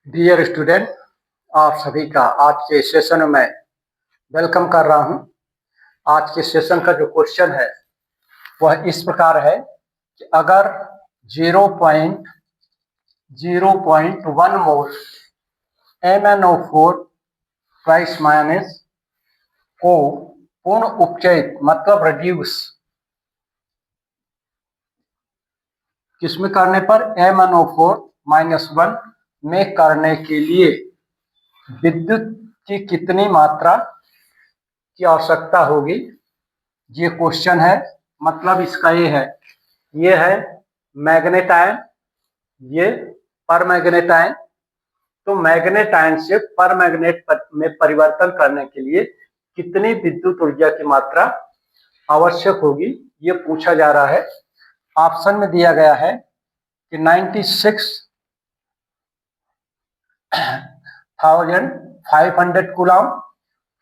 Dear student, आप सभी का आज के सेशन में मैं वेलकम कर रहा हूं। आज के सेशन का जो क्वेश्चन है वह इस प्रकार है कि अगर 0.1 मोल MnO4 ट्वाइस माइनस को पूर्ण उपचयित मतलब रिड्यूस किसमें करने पर MnO4-1 में करने के लिए विद्युत की कितनी मात्रा की आवश्यकता होगी। ये क्वेश्चन है। मतलब इसका ये है मैग्नेट आयन, ये परमैग्नेट आयन। तो मैग्नेट आयन से परमैग्नेट में परिवर्तन करने के लिए कितनी विद्युत ऊर्जा की मात्रा आवश्यक होगी, ये पूछा जा रहा है। ऑप्शन में दिया गया है कि 96,500 coulomb,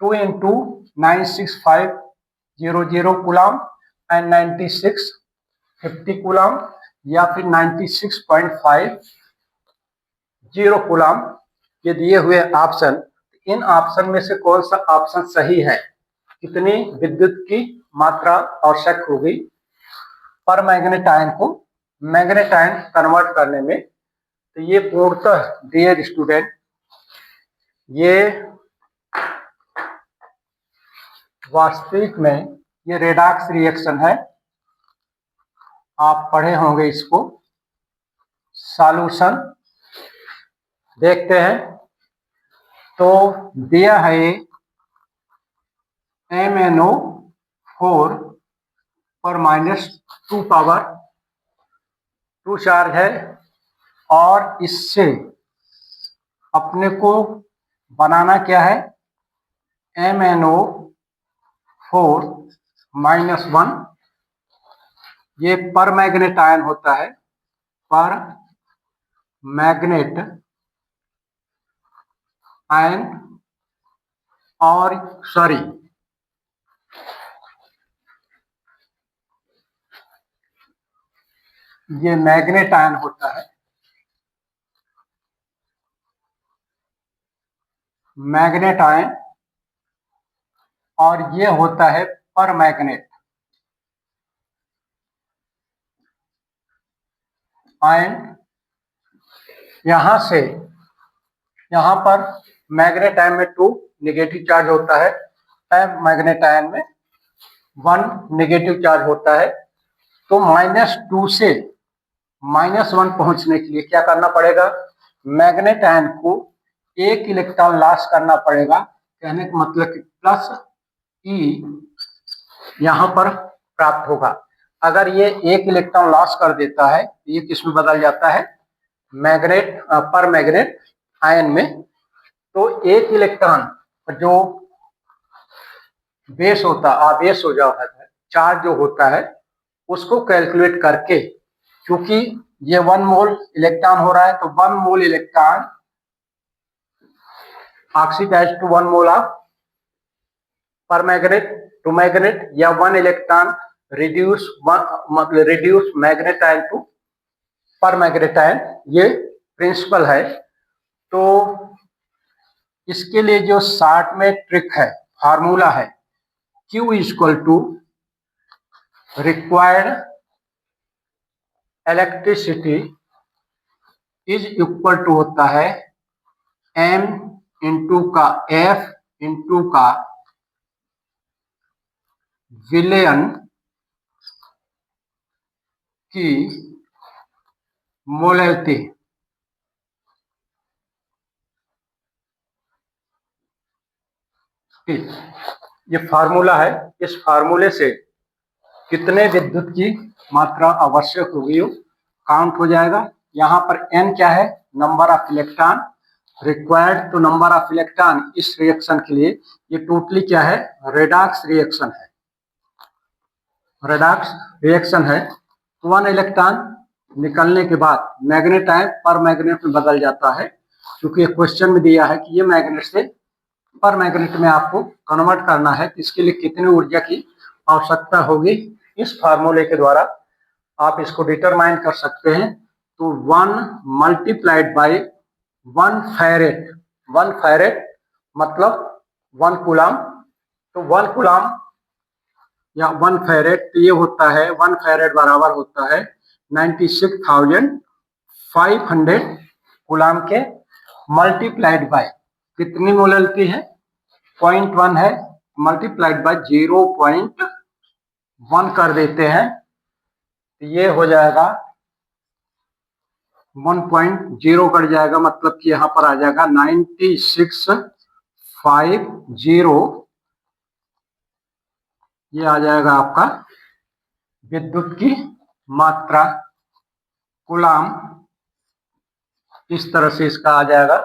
2 into 96500 coulomb and 9650 coulomb, या फिर 96.50 कूलम। ये दिए हुए ऑप्शन, इन ऑप्शन में से कौन सा ऑप्शन सही है? कितनी विद्युत की मात्रा आवश्यक होगी पर मैग्नेट आयन को मैग्नेट आयन कन्वर्ट करने में? तो ये पूर्णतः डियर स्टूडेंट, ये वास्तविक में ये रेडॉक्स रिएक्शन है। आप पढ़े होंगे इसको। सॉल्यूशन देखते हैं। तो दिया है MnO4 पर -2 पावर 2 चार्ज है, और इससे अपने को बनाना क्या है? MnO4-1। ये पर मैग्नेट आयन होता है, पर मैग्नेट आयन, और ये मैग्नेट आयन होता है, मैग्नेट आयन, और ये होता है पर मैग्नेट आयन। यहां से यहां पर मैग्नेट आयन में 2 नेगेटिव चार्ज होता है, मैग्नेट आयन में 1 नेगेटिव चार्ज होता है। तो -2 से -1 पहुंचने के लिए क्या करना पड़ेगा? मैग्नेट आयन को 1 इलेक्ट्रॉन लॉस करना पड़ेगा। कहने का मतलब कि +E यहां पर प्राप्त होगा। अगर ये 1 इलेक्ट्रॉन लॉस कर देता है तो ये किस में बदल जाता है? मैग्नेट पर मैग्नेट आयन में। तो 1 इलेक्ट्रॉन जो बेस होता आवेश हो जाता है, चार्ज जो होता है, उसको कैलकुलेट करके, क्योंकि ये 1 मोल इलेक्ट्रॉन हो रहा है, तो 1 mole electron oxidize to 1 mole of permanganate to manganate, या 1 electron reduce manganate ion to permanganate ion. ये प्रिंसिपल है। तो इसके लिए जो शॉर्ट में ट्रिक है, फार्मूला है, Q equal to required electricity is equal to होता है M इंटू का F इंटू का विलयन की मोलैलिटी। ये फार्मूला है। इस फार्मूले से कितने विद्युत की मात्रा आवश्यक होगी काउंट हो जाएगा। यहाँ पर N क्या है? Number of electron required. तो नंबर ऑफ इलेक्ट्रॉन इस रिएक्शन के लिए ये टोटली क्या है? रेडॉक्स रिएक्शन है। रेडॉक्स रिएक्शन है। 1 इलेक्ट्रॉन निकलने के बाद मैग्नेट आयन पर मैग्नेट में बदल जाता है, क्योंकि क्वेश्चन में दिया है कि ये मैग्नेट से पर मैग्नेट में आपको कन्वर्ट करना है। इसके लिए कितनी ऊर्जा की आवश्यकता होगी? इस फार्मूले के द्वारा आप इसको डिटरमाइन कर सकते हैं। तो 1 मल्टीप्लाइड बाय 1 फैरेड मतलब 1 कूलाम। तो 1 कूलाम या 1 फैरेड, तो ये होता है 1 फैरेड बराबर होता है 96,500 कूलाम के मल्टीप्लाइड बाय कितनी मोलरिटी है, 0.1 है, मल्टीप्लाइड बाय 0.1 कर देते हैं, तो ये हो जाएगा 1.0 कट जाएगा, मतलब कि यहाँ पर आ जाएगा 9650। ये आ जाएगा आपका विद्युत की मात्रा कूलाम। इस तरह से इसका आ जाएगा।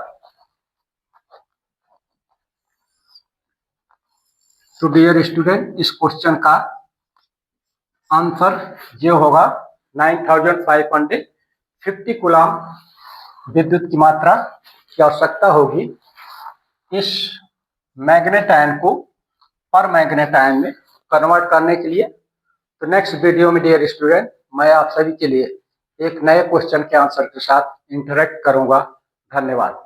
तो डियर स्टूडेंट, इस क्वेश्चन का आंसर ये होगा 9550 कूलाम विद्युत की मात्रा की आवश्यकता होगी इस मैग्नेट आयन को पर मैग्नेट आयन में कन्वर्ट करने के लिए। तो नेक्स्ट वीडियो में डियर स्टूडेंट मैं आप सभी के लिए एक नए क्वेश्चन के आंसर के साथ इंटरेक्ट करूंगा। धन्यवाद।